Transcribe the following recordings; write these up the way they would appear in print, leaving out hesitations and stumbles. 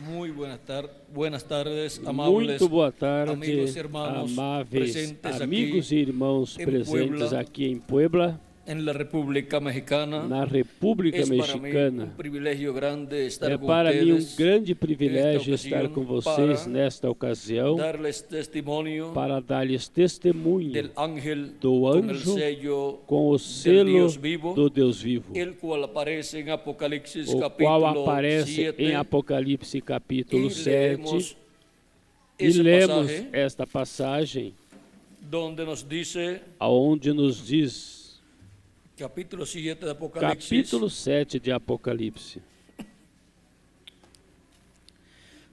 Muy buenas tardes, amables Muito boa tarde, amigos y hermanos amáveis presentes amigos aquí e irmãos em presentes Puebla, aqui em Puebla, en la República Mexicana. na República Es para mí Mexicana. un privilegio grande estar É con para mim um ustedes grande en esta privilégio estar com ocasión vocês para nesta ocasião darles testimonio para dar-lhes testemunho del ángel do con el anjo sello com o del selo Dios vivo, do Deus vivo, el cual aparece en Apocalipsis o qual capítulo aparece 7 em Apocalipse capítulo y 7, leemos e ese lemos pasaje esta passagem donde nos dice, aonde nos diz, capítulo 7 de Apocalipsis, capítulo 7 de Apocalipse: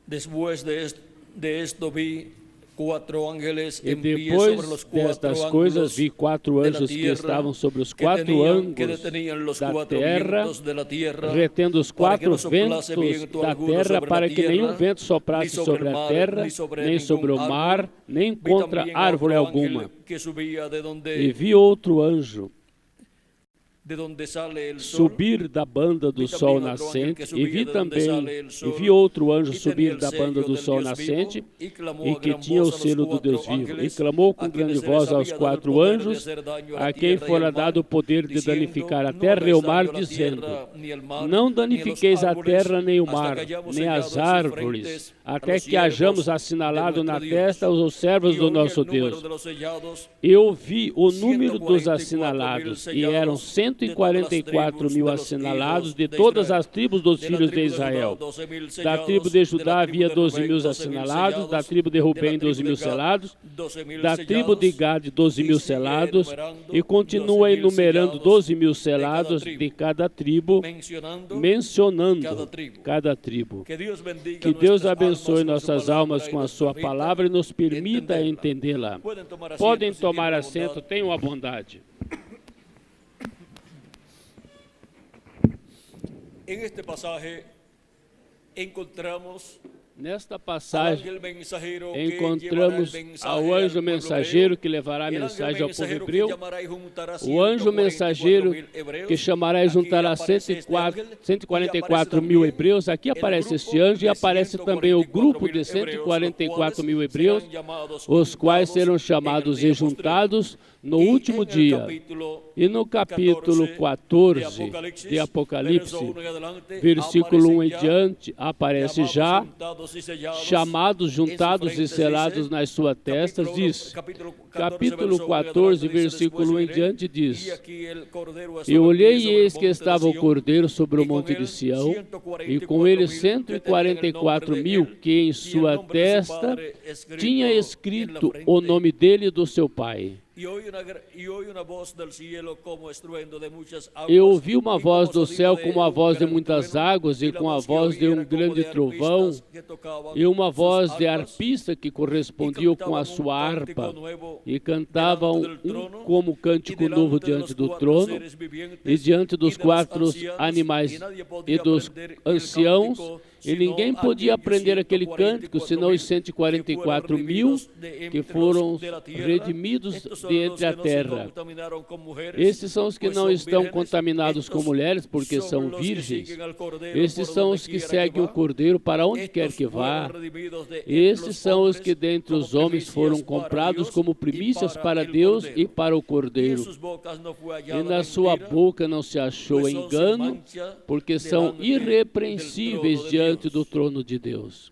después de esto vi cuatro ángeles E en pie sobre los depois cuatro destas coisas ángulos vi quatro de la anjos que tierra estavam sobre os que quatro ângulos detenían los da cuatro terra, vientos de la tierra, retendo os para que quatro no soplase ventos viento da alguno terra, sobre para la que nenhum tierra, vento ni soprasse sobre sobre el a mar, terra, ni sobre nem sobre o ningún mar, árbol. nem Vi contra también a árvore otro alguma. ángel que subía E vi outro anjo de donde sale el sol, subir da banda do Vi sol também outro ángel que nascente, e subia vi de onde também, sale el e sol, vi outro anjo e subir tinha el da banda sello do del sol Dios nascente, vivo, e clamou e a que gran tinha o voz a los selo do quatro Deus vivo, e ángeles, clamou com a grande quienes se voz les aos había dado el quatro poder de anjos, hacer daño a la a quem tierra y fora al mar, dado o poder de diciendo, danificar a no terra e hagáis o mar, daño a la dizendo: tierra, ni al mar, não ni a los danifiqueis a árboles, terra nem o hasta mar, que hayamos nem as sellado sus árvores, frentes até a los que hajamos siervos assinalado de na nuestro testa Dios. os servos E do oí nosso el número Deus. de los sellados, Eu vi o número dos 144.000 assinalados, e eram sellados de todas las 144 tribus mil de los assinalados hijos de de todas Israel. as tribos dos De la filhos de tribu de Judá, Israel. 12.000 Da tribo sellados, de de Judá la havia tribu de 12 Rubén, mil 12.000 assinalados, da sellados, tribo de de la Rubem tribu 12 de mil Gad, selados, 12.000 da tribo de sellados, Gad 12 y mil sigue selados, enumerando e continua 12.000 enumerando sellados 12 mil de cada selados tribo, de cada tribo, mencionando mencionando tribo. cada tribo. Que Deus bendiga Que Deus nuestras abençoe almas con su nossas palabra almas y com a nos sua permita palavra e nos permita entenderla. entendê-la. Podem tomar Podem asiento, si tomar tienen la assento, bondad. tenham a bondade. En este pasaje encontramos Nesta al passagem, ángel mensajero que encontramos llevará el mensaje ao al anjo pueblo mensageiro hebreo, que levará a y el ángel mensagem ao povo mensajero que hebreu, llamará y juntará o anjo 144.000 mensageiro hebreos. que chamará e Aqui juntará aparece este ángel, 144 e mil aparece hebreus. Aqui também aparece el esse grupo anjo e de aparece também o grupo de 144.000 144 mil hebreus, hebreus, os quais serão chamados e juntados no último dia. E no capítulo 14 de Apocalipse, versículo 1 em diante, aparece já chamados, juntados e selados nas suas testas, diz, capítulo 14, versículo 1 em diante, diz: E olhei e eis que estava o Cordeiro sobre o monte de Sião, e com ele 144 mil, que em sua testa tinha escrito o nome dele e do seu pai. Eu ouvi uma voz do céu como a voz de muitas águas, e com a voz de um grande trovão, e uma voz de arpista que correspondia com a sua harpa, e cantavam como cântico novo diante do trono, e diante dos quatro animais e dos anciãos, e ninguém podia aprender aquele cântico, senão os 144 mil que foram redimidos de entre a terra. Esses são os que não estão contaminados com mulheres, porque são virgens. Esses são os que seguem o Cordeiro para onde quer que vá. Esses são os que dentre os homens foram comprados como primícias para Deus e para o Cordeiro. E na sua boca não se achou engano, porque são irrepreensíveis diante do trono de Deus.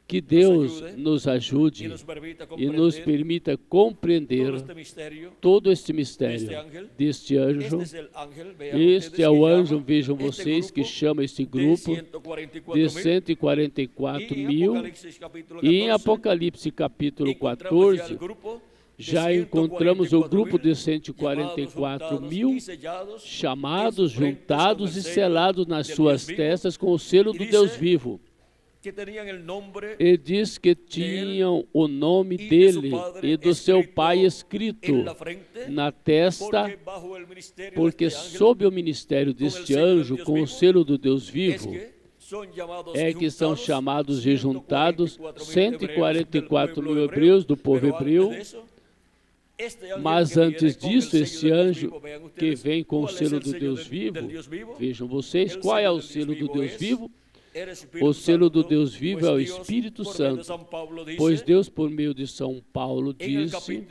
Que Deus nos ajude e nos permita compreender todo este mistério deste anjo. Este é o anjo, vejam vocês, que chama este grupo de 144 mil. E em Apocalipse capítulo 14, já encontramos o grupo de 144 mil chamados, juntados e selados nas suas testas com o selo do Deus vivo. E diz que tinham o nome dele e do seu pai escrito na testa, porque sob o ministério deste anjo, com o selo do Deus vivo, é que são chamados e juntados 144 mil hebreus do povo hebreu. Mas antes disso, esse anjo que vem com o selo do Deus vivo, vejam vocês, qual é o selo do Deus vivo? O selo do Deus vivo é o Espírito Santo, pois Deus, por meio de São Paulo, disse,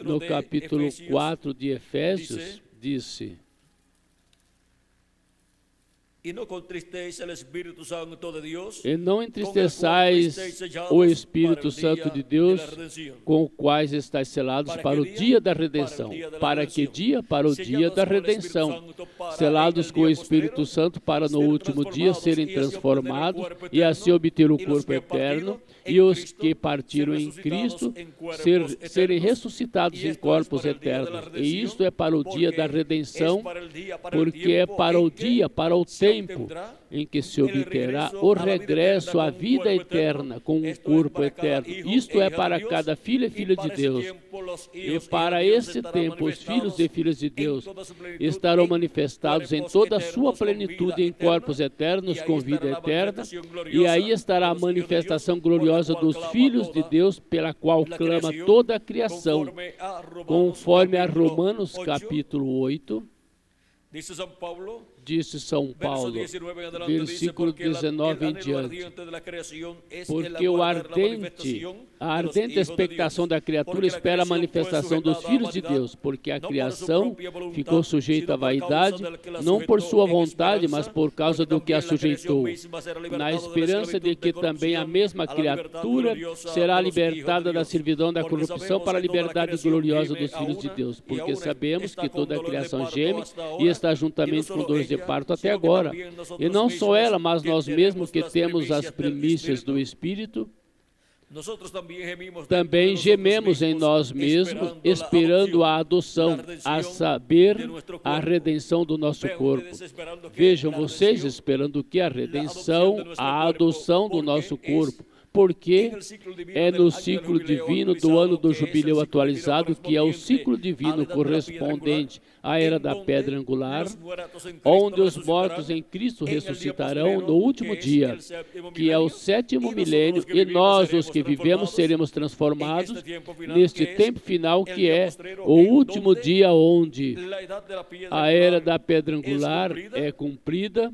no capítulo 4 de Efésios, disse: E não contristeis o Espírito Santo de Deus, e não entristeçais o Espírito Santo de Deus, com o quais estáis selados para o dia da redenção. Para que dia? Para o dia da redenção. Selados com o Espírito Santo para no último dia serem transformados e assim obter o corpo eterno, e os que partiram em Cristo serem ressuscitados em corpos eternos. E isto é para o dia da redenção, porque é para o dia, para o tempo em que se obterá o regresso à vida eterna com um corpo eterno. Isto é para cada filho e filha de Deus. E para esse tempo, os filhos e filhas de Deus estarão manifestados em toda a sua plenitude em corpos eternos com vida eterna, e aí estará a manifestação gloriosa dos filhos de Deus, pela qual clama toda a criação, conforme a Romanos capítulo 8, disse São Paulo, versículo 19 em diante, porque a ardente expectação da criatura espera a manifestação dos filhos de Deus, porque a criação ficou sujeita à vaidade, não por sua vontade, mas por causa do que a sujeitou, na esperança de que também a mesma criatura será libertada da servidão da corrupção para a liberdade gloriosa dos filhos de Deus, porque sabemos que toda a criação geme e está juntamente com dores de parto até agora. E não só ela, mas nós mesmos que temos as primícias do Espírito, também gememos em nós mesmos, esperando a adoção, a saber, a redenção do nosso corpo. Vejam vocês, esperando que a redenção, a adoção do nosso corpo, porque é no ciclo divino do ano do jubileu atualizado, que é o ciclo divino correspondente à era da pedra angular, onde os mortos em Cristo ressuscitarão no último dia, que é o sétimo milênio, e nós, os que vivemos, seremos transformados neste tempo final, que é o último dia, onde a era da pedra angular é cumprida,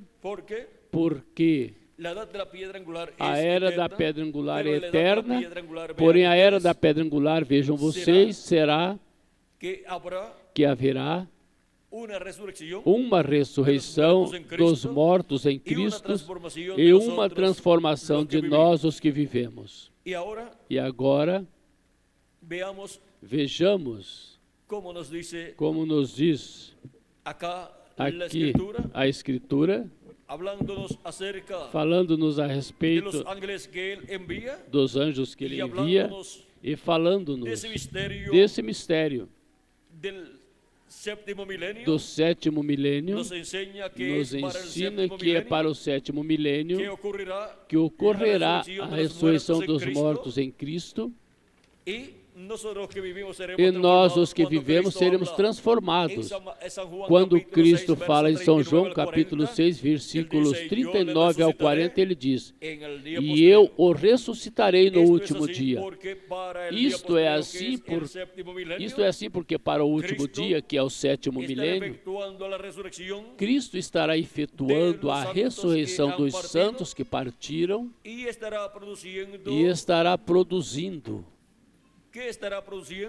porque a era da pedra angular é eterna, porém a era da pedra angular, vejam vocês, será que haverá uma ressurreição dos mortos em Cristo e uma transformação de nós, os que vivemos. E agora, vejamos como nos diz aqui a Escritura, falando-nos a respeito dos anjos que ele envia e falando-nos desse mistério do sétimo milênio, nos ensina que é para o sétimo milênio que ocorrerá a ressurreição dos mortos em Cristo, e nós, os que vivemos, seremos transformados. Quando Cristo fala em São João, capítulo 6, versículos 39 ao 40, ele diz: e eu o ressuscitarei no último dia. Isto é assim porque para o último dia, que é o sétimo milênio, Cristo estará efetuando a ressurreição dos santos que partiram e estará produzindo.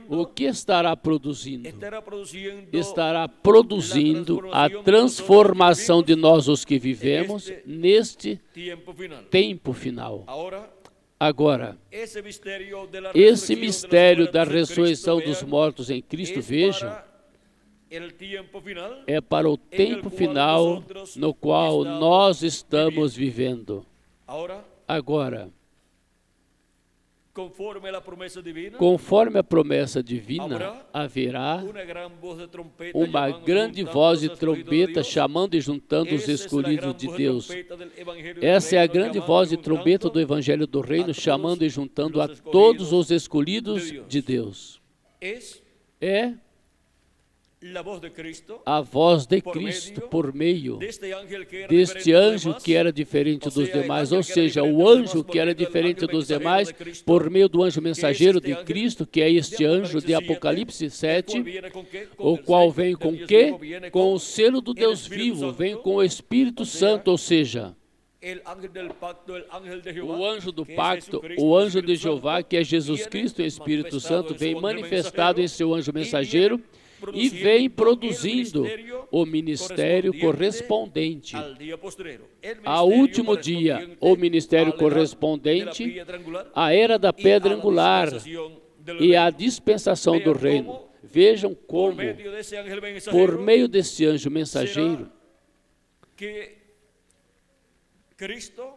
O que estará produzindo? Estará produzindo a transformação de nós, os que vivemos, neste tempo final. Agora, esse mistério da ressurreição dos mortos em Cristo, vejam, é para o tempo final no qual nós estamos vivendo. Agora, conforme a promessa divina, haverá uma grande voz de trombeta chamando e juntando os escolhidos de Deus. Essa é a grande voz de trombeta do Evangelho do Reino, chamando e juntando a todos os escolhidos de Deus. É a voz de Cristo por meio deste anjo que era diferente dos demais, ou seja, o anjo que era diferente dos demais, por meio do anjo mensageiro de Cristo, que é este anjo de Apocalipse 7, o qual vem com quê? Com o selo do Deus vivo, vem com o Espírito Santo, ou seja, O anjo do pacto, o anjo de Jeová, que é Jesus Cristo e Espírito Santo, vem manifestado em seu anjo mensageiro e vem produzindo o ministério correspondente ao último dia, o ministério correspondente à era da pedra angular e à dispensação do reino. Vejam como, por meio desse anjo mensageiro,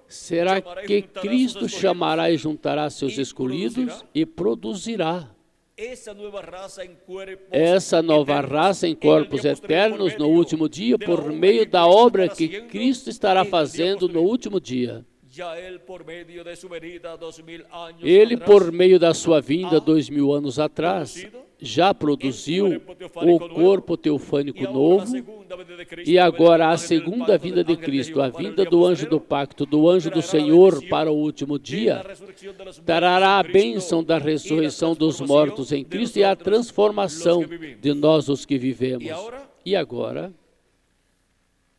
será que Cristo chamará e juntará seus escolhidos e produzirá essa nova raça em corpos eternos no último dia, por meio da obra que Cristo estará fazendo no último dia. Ele, por meio da sua vinda 2000 anos atrás, já produziu o corpo teofânico novo, e agora a segunda vinda de Cristo, a vinda do anjo do pacto, do anjo do Senhor para o último dia, trará a bênção da ressurreição dos mortos em Cristo e a transformação de nós os que vivemos. E agora,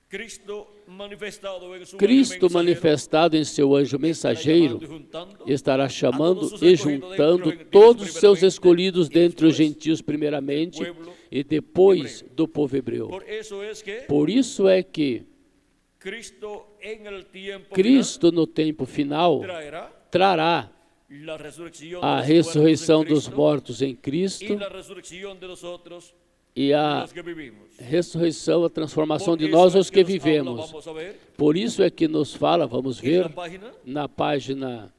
Cristo manifestado em seu anjo mensageiro estará chamando e juntando todos os seus escolhidos dentre os gentios primeiramente e depois do povo hebreu. Por isso é que Cristo no tempo final trará a ressurreição dos mortos em Cristo e a ressurreição, a transformação de nós, os que vivemos. Por isso é que nos fala, vamos ver, na página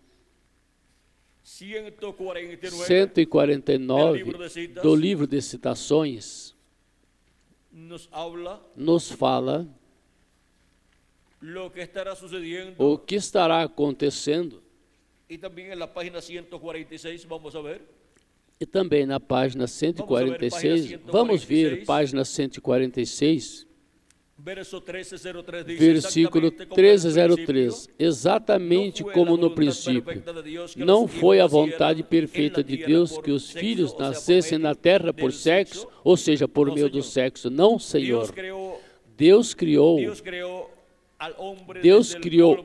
149 do livro de citações, nos fala o que estará acontecendo. E também na página 146, vamos ver. E também na página 146, vamos ver página 146, versículo 1303, exatamente como no princípio. Não foi a vontade perfeita de Deus que os filhos nascessem na terra por sexo, ou seja, por meio do sexo. Não, Senhor. Deus criou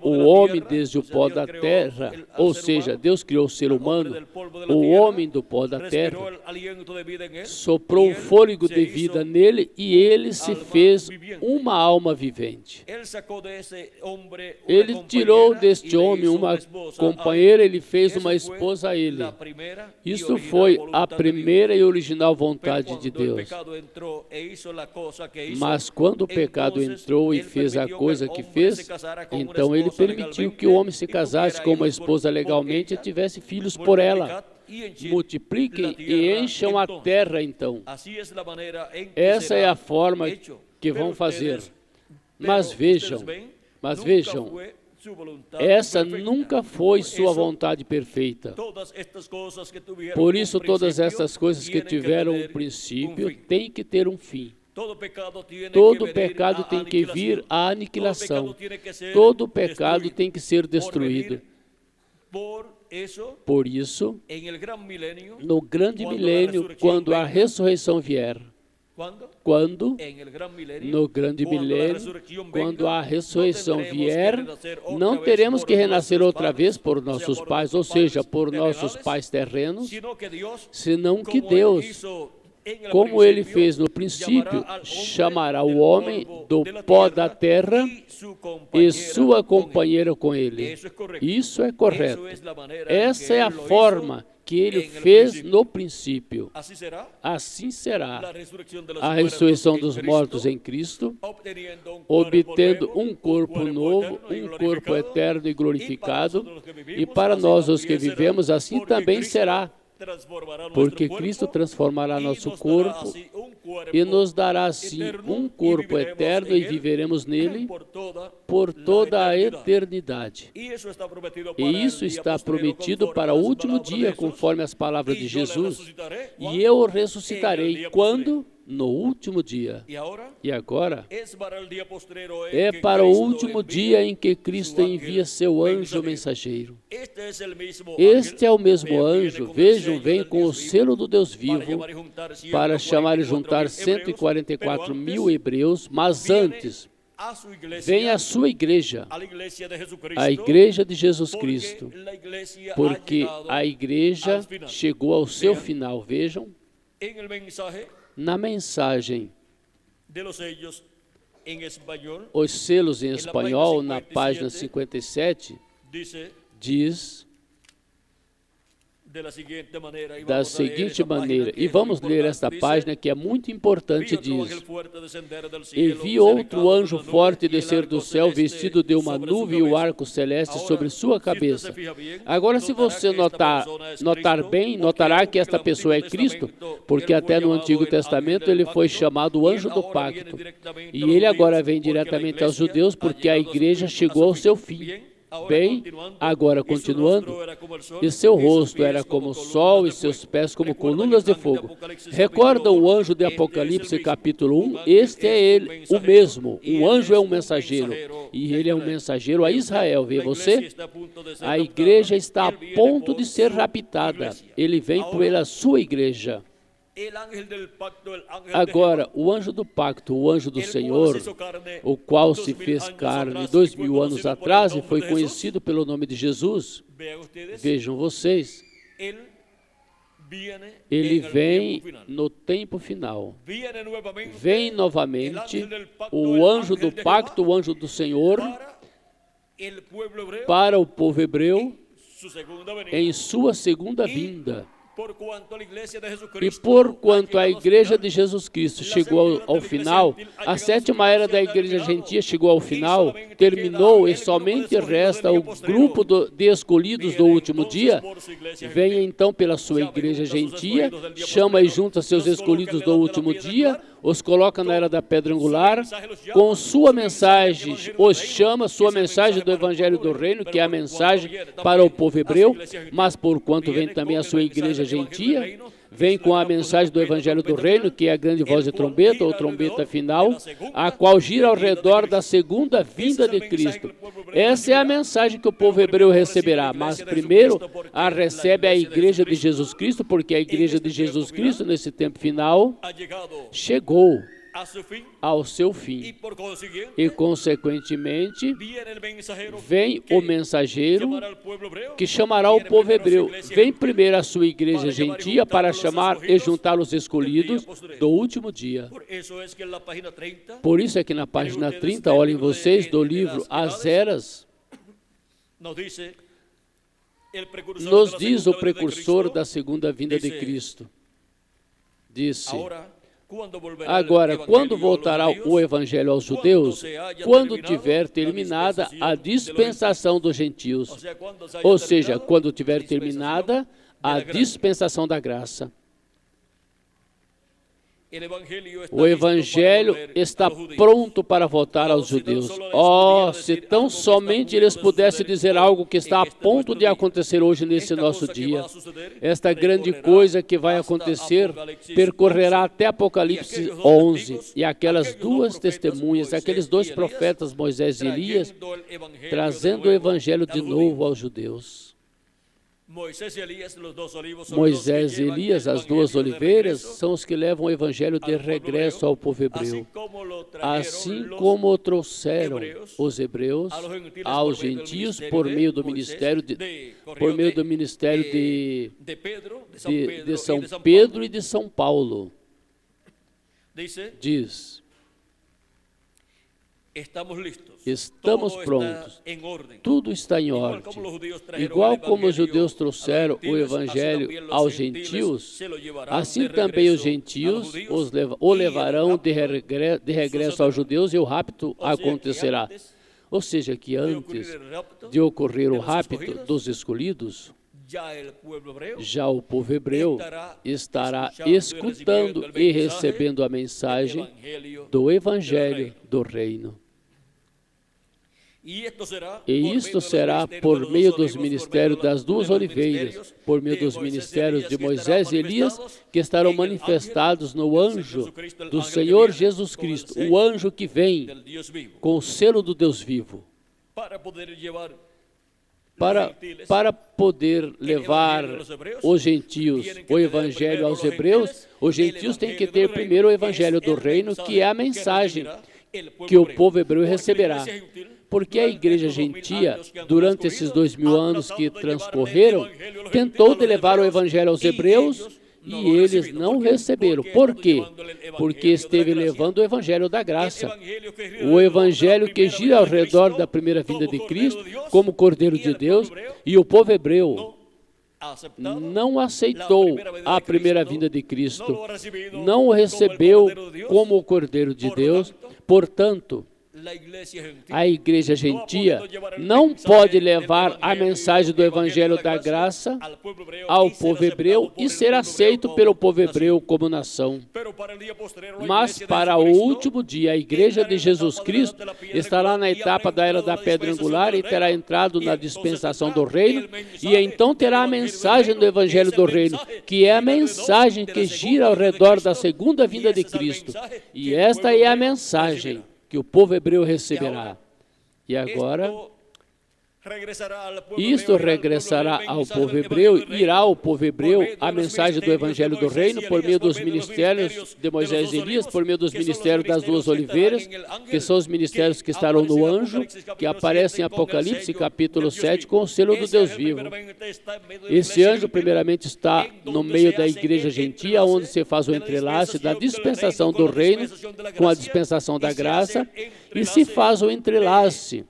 o homem desde o pó da terra, ou seja, Deus criou o ser humano, o homem do pó da terra, soprou o fôlego de vida nele e ele se fez uma alma vivente. Ele tirou deste homem uma companheira, ele fez uma esposa a ele. Isso foi a primeira e original vontade de Deus. Mas quando o pecado entrou e fez a coisa que fez, então ele permitiu que o homem se casasse com uma esposa legalmente e tivesse filhos por ela. Multipliquem e encham a terra, então. Essa é a forma que vão fazer. Mas vejam, essa nunca foi sua vontade perfeita. Por isso, todas essas coisas que tiveram um princípio têm que ter um fim. Todo pecado tem que vir à aniquilação. Todo pecado tem que ser destruído. Por isso, no grande milênio, quando a ressurreição vier, no grande milênio, quando a ressurreição vier, não teremos que renascer outra vez por nossos pais, ou seja, por nossos pais terrenos, senão que Deus, como ele fez no princípio, chamará o homem do pó da terra e sua companheira com ele. Isso é correto. Essa é a forma que ele fez no princípio. Assim será a ressurreição dos mortos em Cristo, obtendo um corpo novo, um corpo eterno e glorificado, e para nós os que vivemos, assim também será. Porque Cristo transformará nosso corpo e nos dará assim um corpo eterno e viveremos nele por toda a eternidade. E isso está prometido para o último dia, conforme as palavras de Jesus. E eu o ressuscitarei. Quando? No último dia. E agora é para o último dia em que Cristo envia seu anjo mensageiro. Este é o mesmo anjo, vejam, vem com o selo do Deus vivo para chamar e juntar 144 mil hebreus, mas antes a su vem iglesia, a sua igreja, a la iglesia de Jesucristo, a igreja de Jesus porque Cristo, la iglesia ha porque llegado a igreja al final. chegou ao seu Vean. final. Vejam, En el mensaje na mensagem, de los sellos en español, os selos em na espanhol, página na página 57, dice diz de la siguiente manera, y da vamos a leer seguinte esa página maneira, que e es vamos muy ler importante. esta Dice, página que é muito importante, "Vi otro ángel diz: fuerte descender del E cielo, vi outro cercado de anjo una nube, forte y el descer do arco céu, celeste vestido de uma sobre su nuvem e o cabeza". arco celeste Agora, sobre sua se usted cabeça. se fija bien, Agora, se notará você que esta persona es notar Cristo, bem, porque notará aunque que esta no pessoa é Antigo Cristo, Testamento porque ele até foi no chamado Antigo el ángel Testamento del ele foi pacto, chamado e anjo ele do agora viene pacto. directamente E a los ele agora judíos, vem porque la diretamente aos iglesia judeus, ha porque a llegado a su igreja fin, chegou ao seu fim. Bien, ahora Bem, continuando, agora e su continuando, rostro era como el sol, e seu y sus rosto pies era como o columnas sol de e seus fuego. pés como Recuerdan colunas de el ángel fogo. Apocalipsis Recordam capítulo o 1? anjo de Este es el Apocalipse mismo. capítulo 1? Un ángel Este é es un ele, o mensajero, mesmo. y Um él anjo é es um un mensageiro. mensajero E a ele é um Israel. mensageiro a Ve Israel. usted, Vê la você? iglesia está a punto de ser A raptada. igreja está a Él viene ponto por de ser su raptada. iglesia. Ele vem Ahora, pela sua igreja. el ángel del pacto, el ángel de Agora, Jehová, o anjo do pacto, o anjo do el cual Senhor, se hizo carne o qual 2000 se fez anos carne atrás, 2000 y fue anos conocido por el atrás e nombre foi de Jesús. conhecido pelo nome de Jesus. Vean ustedes, Vejam vocês, él viene ele en el vem tiempo final. no tempo final. Viene nuevamente Vem el novamente ángel del pacto, o el anjo ángel do de pacto, Jehová, o anjo do Senhor, para el pueblo hebreo, para o povo hebreu su segunda venida. em sua segunda vinda. Por cuanto a iglesia de E Jesucristo porquanto ha a llegado igreja ao de final, Jesus Cristo chegou ao final, a sétima era da igreja gentia chegou ao final, terminou e somente resta o grupo de escolhidos do último dia. Venha então pela sua igreja gentia, chama e junta seus escolhidos do último dia, os coloca na era da pedra angular, com sua mensagem, os chama, sua mensagem do evangelho do reino, que é a mensagem para o povo hebreu, mas porquanto vem também a sua igreja gentia, vem com a mensagem do evangelho do reino, que é a grande voz de trombeta, ou trombeta final, a qual gira ao redor da segunda vinda de Cristo. Essa é a mensagem que o povo hebreu receberá, mas primeiro a recebe a igreja de Jesus Cristo, porque a igreja de Jesus Cristo, nesse tempo final, ha llegado chegou a su fin ao seu y fim. por consiguiente E, consequentemente, viene el mensajero vem que o mensageiro llamará al pueblo hebreo, que chamará o viene povo primero a su hebreu. iglesia Vem gentil, primeiro a sua igreja gentia para chamar e juntar os escolhidos do último dia. Por eso es que en la página 30 Por isso é que na página 30, olhem vocês, do livro As Eras, nos dice el precursor nos de la diz o segunda venida de precursor Cristo, da segunda vinda de Dice, Cristo. Disse: agora, quando voltará o evangelho aos judeus, quando tiver terminada a dispensação dos gentios, ou seja, quando tiver terminada a dispensação da graça. O evangelho está pronto para voltar aos judeus. Oh, se tão somente eles pudessem dizer algo que está a ponto de acontecer hoje nesse nosso dia. Esta grande coisa que vai acontecer percorrerá até Apocalipse 11. E aquelas duas testemunhas, aqueles dois profetas, Moisés e Elias, trazendo o evangelho de novo aos judeus. Moisés e Elias, as duas oliveiras, são os que levam o evangelho de regresso ao povo hebreu. Assim como o trouxeram os hebreus aos gentios por meio do ministério de São Pedro e de São Paulo. Diz: estamos prontos, tudo está em ordem. Igual como os judeus trouxeram o evangelho aos gentios, assim também os gentios o levarão de regresso aos judeus e o rapto acontecerá. Ou seja, que antes de ocorrer o rapto dos escolhidos, já o povo hebreu estará escutando e recebendo a mensagem do evangelho do reino. E isto será por meio dos ministérios das duas oliveiras, por meio dos ministérios de Moisés e Elias, que estarão manifestados no anjo do Senhor Jesus Cristo, o anjo que vem com o selo do Deus vivo, para poder levar os gentios o evangelho aos hebreus. Os gentios têm que ter primeiro o evangelho do reino, que é a mensagem que o povo hebreu receberá. Porque a igreja gentia, durante esses 2000 anos que transcorreram, tentou de levar o evangelho aos hebreus e eles não receberam. Por quê? Porque esteve levando o evangelho da graça. O evangelho que gira ao redor da primeira vinda de Cristo, como Cordeiro de Deus, e o povo hebreu não aceitou a primeira vinda de Cristo, não o recebeu como o Cordeiro de Deus. Portanto, a igreja gentia não pode levar a mensagem do evangelho da graça ao povo hebreu e ser aceito pelo povo hebreu como nação. Mas para o último dia, a igreja de Jesus Cristo estará na etapa da era da pedra angular e terá entrado na dispensação do reino, e então terá a mensagem do evangelho do reino, que é a mensagem que gira ao redor da segunda vinda de Cristo. E esta é a mensagem que o povo hebreu receberá. E agora, isto regressará ao povo hebreu, irá ao povo hebreu a mensagem do evangelho do reino por meio dos ministérios de Moisés e Elias, por meio dos ministérios das duas oliveiras, que são os ministérios que estarão no anjo, que aparecem em Apocalipse capítulo 7, com o selo do Deus vivo. Esse anjo, primeiramente, está no meio da igreja gentia, onde se faz o entrelace da dispensação do reino com a dispensação da graça, e se faz o entrelace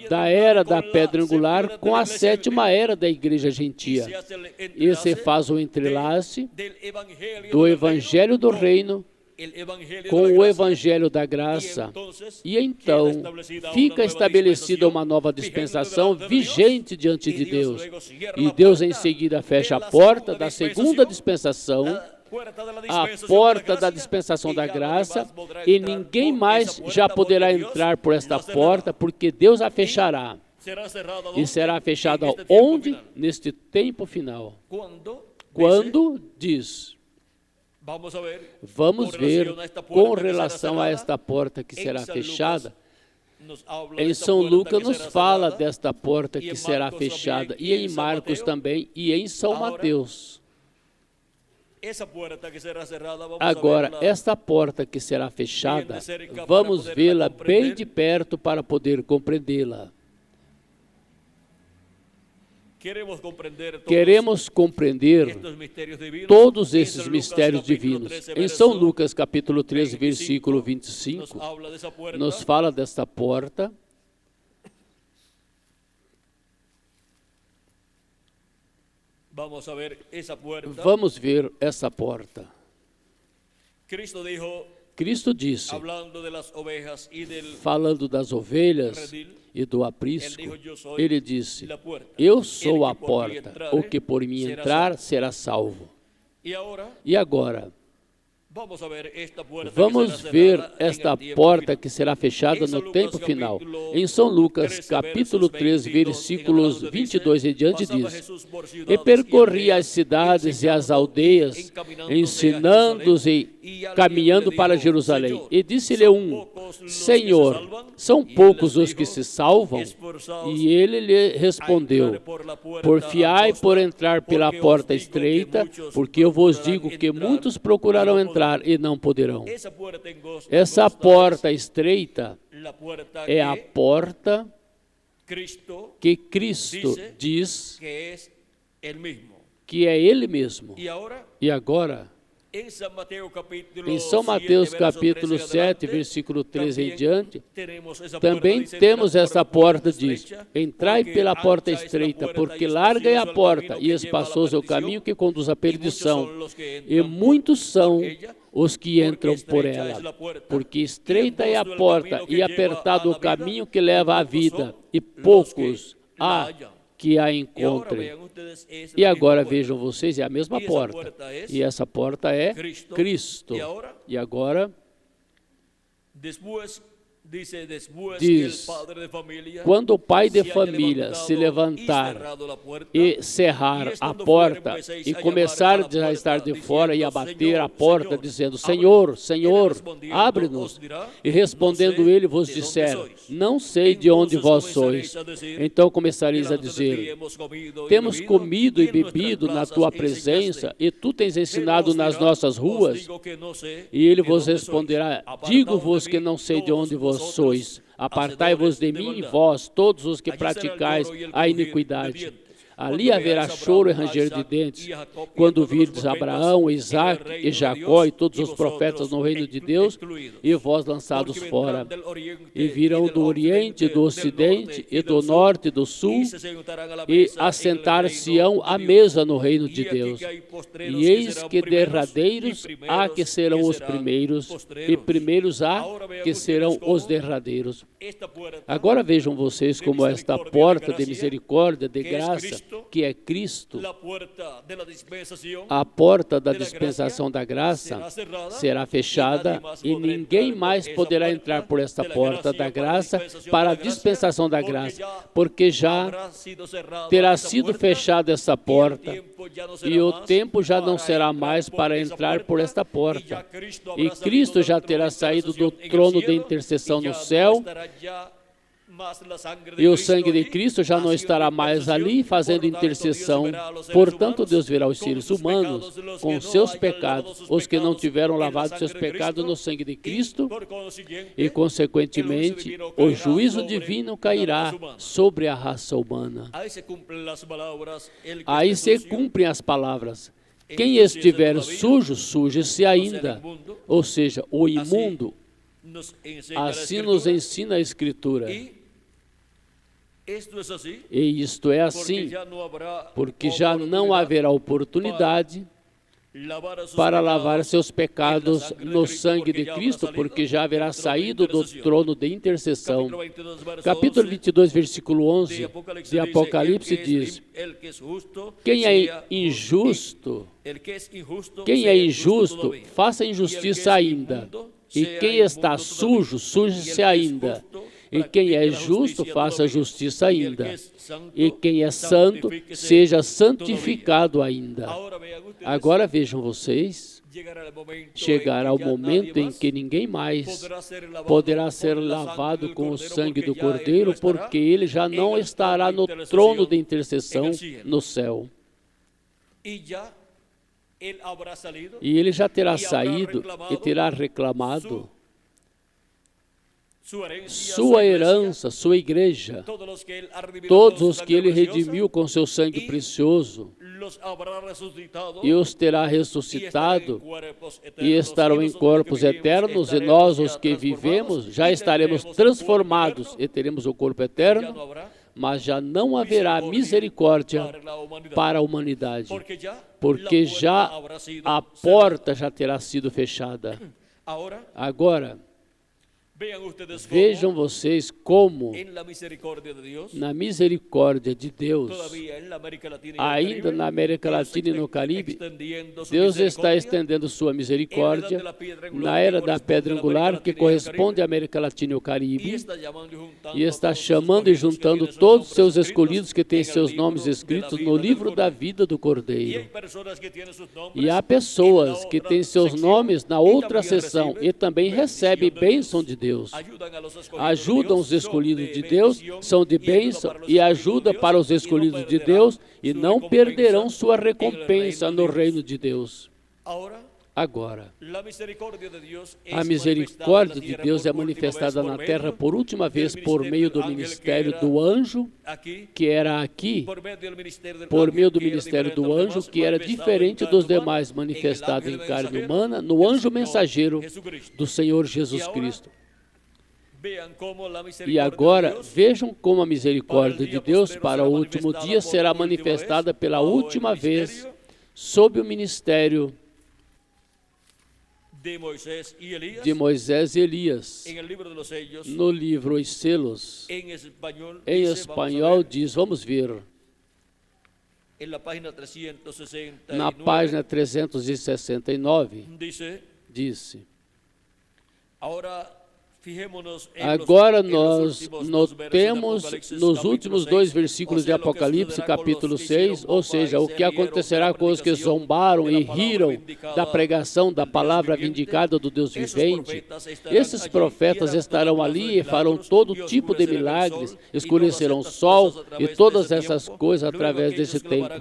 da era da pedra angular com a sétima era da igreja gentia. E se faz o entrelace do evangelho do reino com o evangelho da graça. E então fica estabelecida uma nova dispensação vigente diante de Deus. E Deus em seguida fecha a porta da segunda dispensação, a porta da dispensação da graça, e ninguém mais já poderá entrar por esta porta, porque Deus a fechará. E será fechada onde? Neste tempo final. Quando diz, vamos ver com relação a esta porta que será fechada. Em São Lucas nos fala desta porta que será fechada, e em Marcos também, e em São Mateus. Agora, esta porta que será fechada, vamos vê-la bem de perto para poder compreendê-la. Queremos compreender todos esses mistérios divinos. Em São Lucas, capítulo 13, versículo 25, nos fala desta porta. Vamos ver essa porta. Cristo disse, falando das ovelhas e do aprisco, ele disse, eu sou a porta, o que por mim entrar será salvo. E agora, vamos ver esta porta que será fechada no tempo final. Em São Lucas, capítulo 13, versículos 22 e diante diz, e percorria as cidades e as aldeias, ensinando-os e caminhando para Jerusalém. E disse-lhe um, Senhor, são poucos os que se salvam? E ele lhe respondeu, porfiai por entrar pela porta estreita, porque eu vos digo que muitos procurarão entrar e não poderão. Essa porta estreita é a porta que Cristo diz que é Ele mesmo. E agora, em São Mateus capítulo 7, versículo 13 em diante, também temos essa porta, diz, entrai pela porta estreita, porque larga é a porta e espaçoso é o caminho que conduz à perdição, e muitos são os que entram por ela, porque estreita é a porta e apertado o caminho que leva à vida, e poucos há que a encontrem. E agora vejam vocês, é a mesma porta. E essa porta é Cristo. E agora, Dice, después Diz, que el padre de familia quando o pai de se haya família se levantado levantar cerrado la puerta, e cerrar a estando porta fuera, empezáis e a começar llamar a la a estar de puerta, fora e a diciendo, bater a Señor, porta, Señor, dizendo, ábrenos. Senhor, Ele Senhor, respondiendo, abre-nos. os dirá, E respondendo "Não sei ele vos de onde disser, sois." não sei de onde Entonces vós comenzaréis sois. a dizer, Então começareis a "Delante de ti dizer, hemos comido temos comido e en nuestras bebido na plazas tua enseñaste." presença, e tu tens Ele ensinado vos nas dirá, nossas "Os ruas. digo que não sei E ele de vos onde sois. responderá, Apartaos digo-vos de que mí, não sei de todos onde vós vosotros, sois. Apartai-vos de hacedores mim, maldad." vós, todos os que Allí será el praticais lloro y el a crujir de iniquidade. dientes. Ali Quando haverá veáis choro e Abraão, ranger de Isaac dentes, e Jacó quando viendo virdes los profetas Abraão, en el Isaac reino e de Jacó Dios, e todos y os profetas vosotros no reino de Deus, excluídos. e vós lançados Porque fora. vendrán del oriente E virão del do Oriente, do del Ocidente norte e do del sur, Norte e do Sul, y se sentarán a la e mesa en el assentar-se-ão reino à de mesa Dios. no reino de E aqui Deus. que hay postreros E eis serão que primeros, derradeiros e há que serão que os serão primeiros, e postreros. primeiros há Agora vejam que serão ustedes os como derradeiros. Esta puerta Agora vejam vocês como esta porta de misericórdia, de graça, que é Cristo, la puerta de la dispensación, a porta da dispensação da graça, será fechada e ninguém mais poderá entrar por esta porta da graça para a dispensação da graça, porque já habrá sido cerrada terá esa sido puerta, fechada essa porta e o tempo já não será mais para entrar por esta porta. E E Cristo já terá saído do trono de intercessão no céu, e o sangue de Cristo já não estará mais ali fazendo intercessão. Portanto, Deus verá os seres humanos com seus pecados, os que não tiveram lavado seus pecados no sangue de Cristo, e, consequentemente, o juízo divino cairá sobre a raça humana. Aí se cumprem as palavras. Quem estiver sujo, suje-se ainda. Ou seja, o imundo. Assim nos ensina a Escritura. E isto é assim, porque já não haverá oportunidade para lavar seus pecados no sangue de Cristo, porque já haverá saído do trono de intercessão. Capítulo 22, versículo 11 de Apocalipse diz: quem é injusto, faça injustiça ainda. E quem está sujo, suje-se ainda. E quem é justo, faça justiça ainda. E quem é santo, seja santificado ainda. Agora vejam vocês, chegará o momento em que ninguém mais poderá ser lavado com o sangue do Cordeiro, porque ele já não estará no trono de intercessão no céu. E ele já terá saído e terá reclamado sua herança, sua igreja, todos os que ele redimiu com seu sangue precioso, e os terá ressuscitado, e estarão em corpos eternos, e nós, os que vivemos, já estaremos transformados e teremos o corpo eterno, mas já não haverá misericórdia para a humanidade, porque já a porta já terá sido fechada. Agora, vejam vocês como, na misericórdia de Deus, ainda na América Latina e no Caribe, Deus está estendendo sua misericórdia na era da pedra angular, que corresponde à América Latina e o Caribe, e está chamando e juntando todos os seus escolhidos que têm seus nomes escritos no livro da vida do Cordeiro. E há pessoas que têm seus nomes na outra seção e também recebem bênção de Deus. Ajudam os escolhidos de Deus, são de bênção e ajuda para os escolhidos de Deus e não perderão sua recompensa no reino de Deus. Agora, a misericórdia de Deus é manifestada na terra por última vez por meio do ministério do anjo, que era aqui, por meio do ministério do anjo, que era diferente dos demais, manifestado em carne humana, no anjo mensageiro do Senhor Jesus Cristo. E agora, vejam como a misericórdia de Deus para o último dia será manifestada pela última vez sob o ministério de Moisés e Elias. No livro Os Selos, em espanhol diz, vamos ver, na página 369, disse: Agora nós notemos nos últimos 2 versículos de Apocalipse, capítulo 6, ou seja, o que acontecerá com os que zombaram e riram da pregação da palavra vindicada do Deus vivente. Esses profetas estarão ali e farão todo tipo de milagres, escurecerão o sol e todas essas coisas através desse tempo.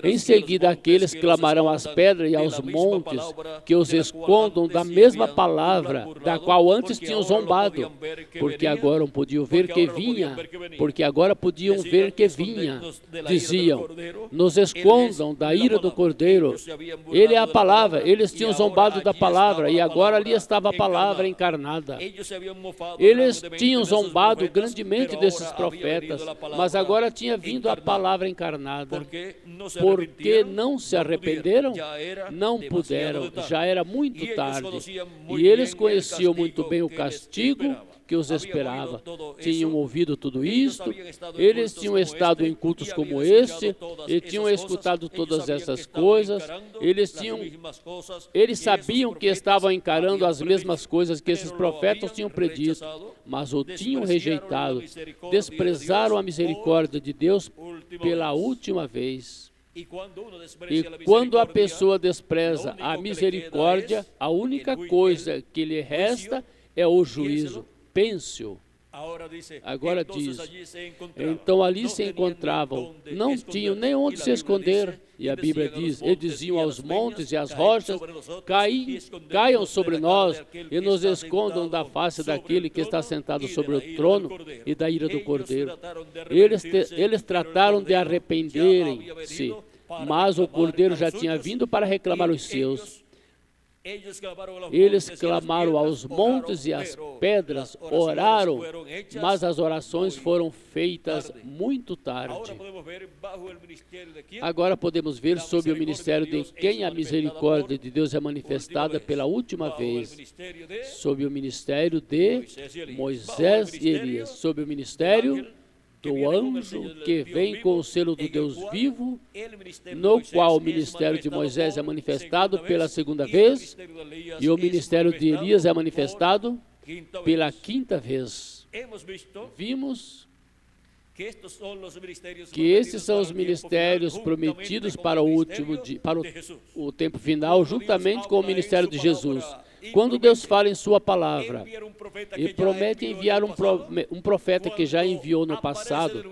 Em seguida, aqueles clamarão às pedras e aos montes que os escondam da mesma palavra da qual antes tinham zombado, porque agora podiam ver que vinha, diziam, nos escondam da ira do Cordeiro. Ele é a palavra, eles tinham zombado da palavra e agora ali estava a palavra encarnada. Eles tinham zombado grandemente desses profetas, mas agora tinha vindo a palavra encarnada. Por que não se arrependeram? Não puderam, já era muito tarde. E eles conheciam muito bem o castigo que os esperava. Tinham ouvido tudo isto, eles tinham estado em cultos como este, e tinham escutado todas essas coisas, eles sabiam que estavam encarando as mesmas coisas que esses profetas tinham predito, mas o tinham rejeitado, desprezaram a misericórdia de Deus pela última vez. E quando a pessoa despreza a misericórdia, a única coisa que lhe resta é o juízo. Pense-o. Agora diz, então ali se encontravam, não tinham nem onde se esconder. E a Bíblia diz, e diziam aos montes e às rochas, caiam sobre nós e nos escondam da face daquele que está sentado sobre o trono e da ira do Cordeiro. Eles trataram de arrependerem-se, mas o Cordeiro já tinha vindo para reclamar os seus. Eles clamaram aos montes e às pedras, oraram, mas as orações foram feitas muito tarde. Agora podemos ver sob o ministério de quem a misericórdia de Deus é manifestada pela última vez. Sob o ministério de Moisés e Elias. Sob o ministério do anjo que vem com o selo do Deus vivo, no qual o ministério de Moisés é manifestado pela segunda vez e o ministério de Elias é manifestado pela quinta vez. Vimos que esses são os ministérios prometidos para o tempo final, juntamente com o ministério de Jesus. Quando Deus fala em sua palavra e promete enviar um profeta que já enviou no passado,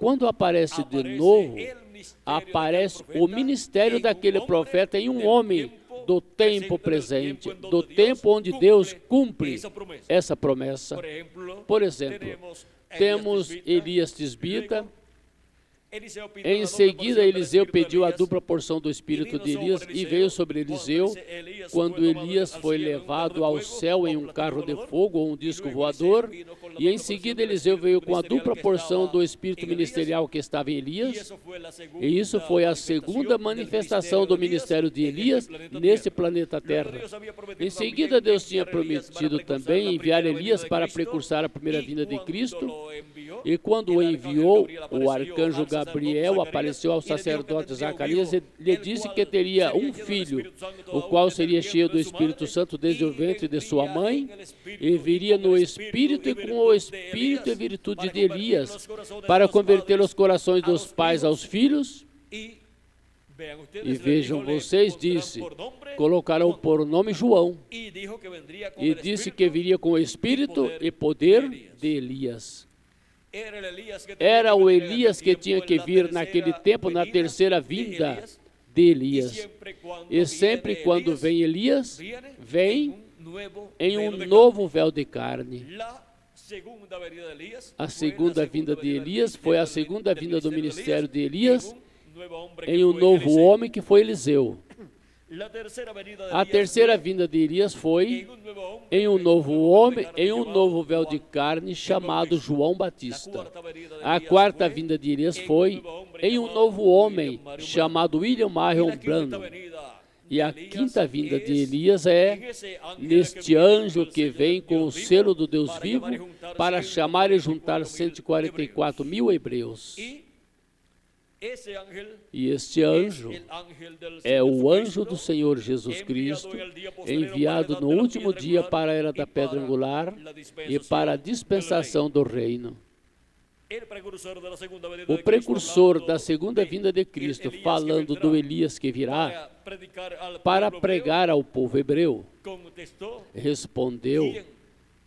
quando aparece de novo, aparece o ministério daquele profeta em um homem do tempo presente, do tempo onde Deus cumpre essa promessa. Por exemplo, temos Elias Tisbita. Em seguida, Eliseu pediu a dupla porção do espírito de Elias e veio sobre Eliseu quando Elias foi levado ao céu em um carro de fogo ou um disco voador. E em seguida, Eliseu veio com a dupla porção do espírito ministerial que estava em Elias. E isso foi a segunda manifestação do ministério de Elias nesse planeta Terra. Em seguida, Deus tinha prometido também enviar Elias para precursar a primeira vinda de Cristo. E quando o enviou, o arcanjo Gabriel apareceu ao sacerdote Zacarias e lhe disse que teria um filho, o qual seria cheio do Espírito Santo desde o ventre de sua mãe, e viria no Espírito e com o Espírito e virtude de Elias, para converter os corações dos pais aos filhos. E vejam vocês, disse, colocarão por nome João, e disse que viria com o Espírito e poder de Elias. Era o Elias que tinha que vir naquele tempo, na terceira vinda de Elias. E sempre quando vem Elias, vem em um novo véu de carne. A segunda vinda de Elias foi a segunda vinda do ministério de Elias em um novo homem que foi Eliseu. A terceira vinda de Elias foi em um novo homem, em um novo véu de carne chamado João Batista. A quarta vinda de Elias foi em um novo homem chamado William Marion Branham. E a quinta vinda de Elias é neste anjo que vem com o selo do Deus vivo para chamar e juntar 144 mil hebreus. ese ángel E este anjo es el ángel del é Señor o anjo Jesucristo, do Senhor Jesus enviado Cristo, en el día posterior enviado para no la edad de la último piedra dia angular para a era da y pedra para angular la e para a dispensación dispensação do reino. El precursor de la segunda venida O de Cristo, precursor hablando da segunda de vinda de el Cristo, Elías que falando vendrá do Elias que virá, para predicar al para pueblo pregar ao povo hebreu, hebreo, contestó respondeu quién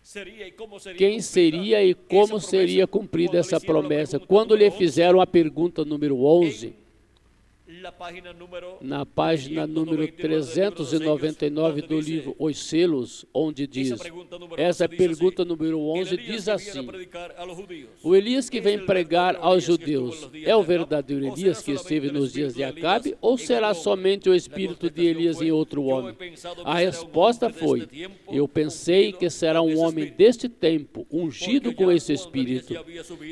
sería y cómo sería quem cumplida seria e como esa seria promesa cumprida cuando le essa hicieron la promessa. pregunta Quando lhe número 11, fizeram a pergunta número 11, la página número na página número 399 do livro Os Selos, onde diz, essa pergunta número 11 diz assim: o Elias que vem pregar aos judeus é o verdadeiro Elias que esteve nos dias de Acabe, ou será somente o espírito de Elias em outro homem? A resposta foi: eu pensei que será um homem deste tempo, ungido com esse espírito,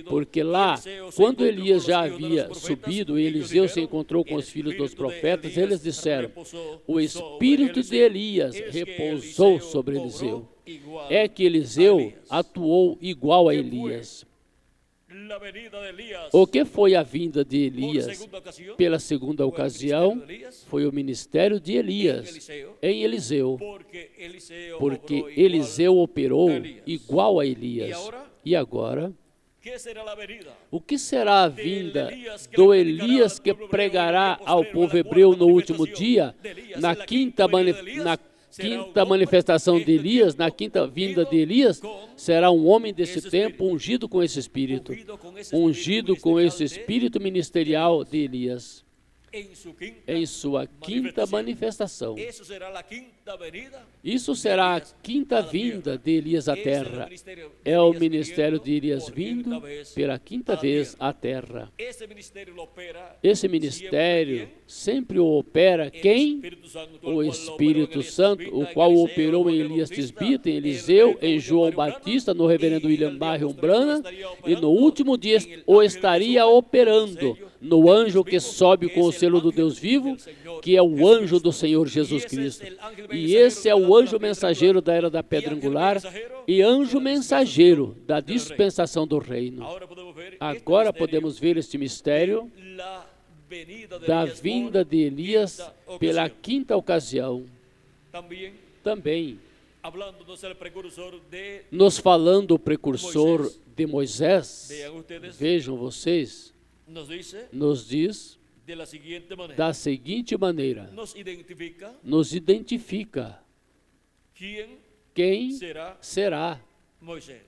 porque lá, quando Elias já havia subido e Eliseu se encontrou com os filhos dos profetas, eles disseram: o espírito de Elias repousou sobre Eliseu. É que Eliseu atuou igual a Elias. O que foi a vinda de Elias? Pela segunda ocasião, foi o ministério de Elias em Eliseu, porque Eliseu operou igual a Elias. E agora, o que será a vinda do Elias que pregará ao povo hebreu no último dia, na quinta manifestação de Elias, na quinta vinda de Elias? Será um homem desse tempo ungido com esse espírito, ungido com esse espírito ministerial de Elias, em sua quinta manifestação. Isso será a quinta vinda de Elias à terra. É o ministério de Elias vindo pela quinta vez à terra. Esse ministério sempre o opera quem? O Espírito Santo, o qual operou em Elias Tisbita, em Eliseu, em João Batista, no reverendo William Marion Branham, e no último dia o estaria operando no anjo que sobe com o selo do Deus vivo, que é o anjo do Senhor Jesus Cristo. E esse é o anjo mensageiro da era da pedra angular e anjo mensageiro da dispensação do reino. Agora podemos ver este mistério da vinda de Elias pela quinta ocasião. Também, nos falando o precursor de Moisés, vejam vocês, nos diz da seguinte maneira, nos identifica quem será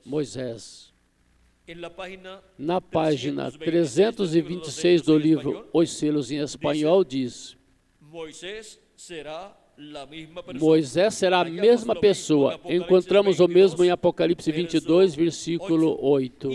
Moisés. Na página 326 do livro Os Selos em espanhol diz: Moisés será a mesma pessoa. Encontramos o mesmo em Apocalipse 22, versículo 8.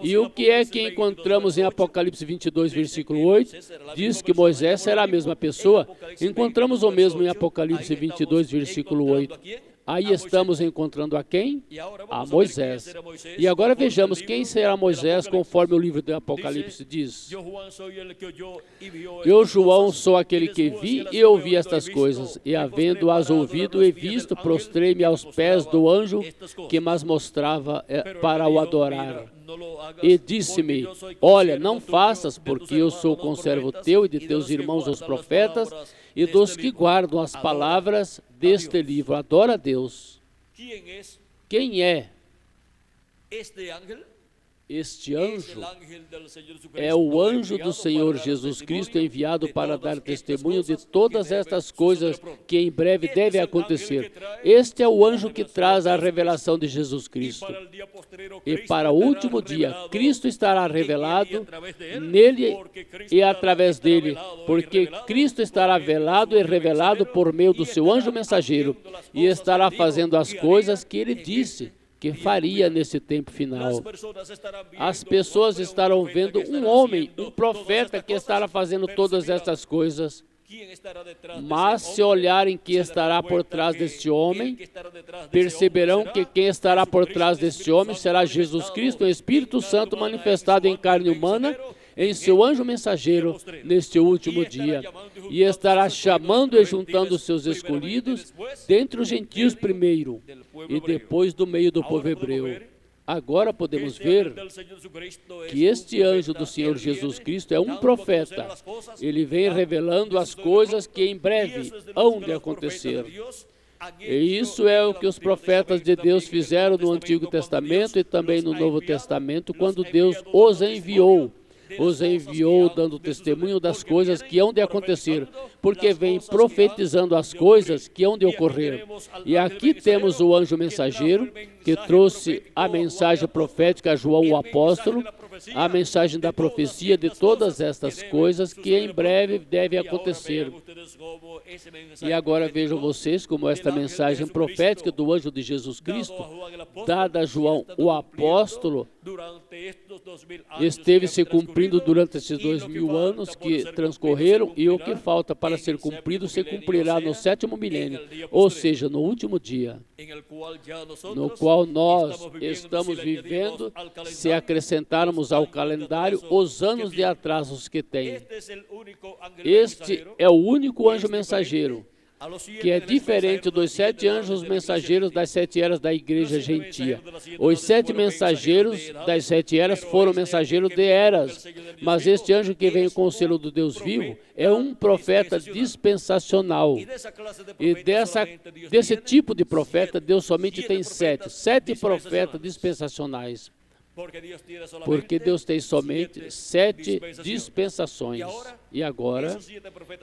E o que é que encontramos em Apocalipse 22, versículo 8? Diz que Moisés será a mesma pessoa. Encontramos o mesmo em Apocalipse 22, versículo 8. Aí estamos encontrando a quem? A Moisés. E agora vejamos quem será Moisés, conforme o livro do Apocalipse diz. Eu, João, sou aquele que vi e ouvi estas coisas, e havendo-as ouvido e visto, prostrei-me aos pés do anjo que mas mostrava para o adorar. E disse-me: olha, não faças, porque eu sou conservo teu e de teus irmãos os profetas e dos que guardam as palavras deste livro. Adora a Deus. Quem é este anjo? É o anjo do Senhor Jesus Cristo, enviado para dar testemunho de todas estas coisas que em breve devem acontecer. Este é o anjo que traz a revelação de Jesus Cristo. E para o último dia, Cristo estará revelado nele e através dele, porque Cristo estará velado e revelado por meio do seu anjo mensageiro, e estará fazendo as coisas que ele disse que faria nesse tempo final. As pessoas estarão vendo um homem, um profeta que estará fazendo todas essas coisas. Mas se olharem que estará por trás deste homem, perceberão que quem estará por trás deste homem será Jesus Cristo, o Espírito Santo manifestado em carne humana, em seu anjo mensageiro neste último dia, e estará chamando e juntando os seus escolhidos dentre os gentios primeiro e depois do meio do povo hebreu. Agora podemos ver que este anjo do Senhor Jesus Cristo é um profeta. Ele vem revelando as coisas que em breve hão de acontecer. E isso é o que os profetas de Deus fizeram no Antigo Testamento e também no Novo Testamento, quando Deus os enviou. Os enviou dando testemunho das coisas que hão de acontecer, porque vem profetizando as coisas que hão de ocorrer. E aqui temos o anjo mensageiro, que trouxe a mensagem profética a João o apóstolo, a mensagem da profecia de todas estas coisas que em breve devem acontecer. E agora vejam vocês como esta mensagem profética do anjo de Jesus Cristo, dada a João o apóstolo, esteve se cumprindo durante esses 2000 anos que transcorreram, e o que falta para ser cumprido se cumprirá no 7º milênio, ou seja, no último dia, no qual nós estamos vivendo, se acrescentarmos ao calendário os anos de atrasos que tem. Este é o único anjo mensageiro, que é diferente dos 7 anjos mensageiros das 7 eras da igreja gentia. Os 7 mensageiros das 7 eras foram mensageiros de eras, mas este anjo que vem com o selo do Deus vivo é um profeta dispensacional. E desse tipo de profeta, Deus somente tem 7 profetas dispensacionais. Porque Deus tem somente 7 dispensações. E agora,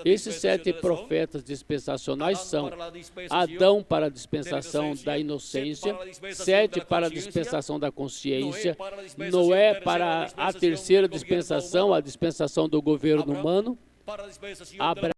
esses 7 profetas dispensacionais são Adão para a dispensação da inocência, Sete para a dispensação da consciência, Noé para a terceira dispensação, a dispensação do governo humano, Abraão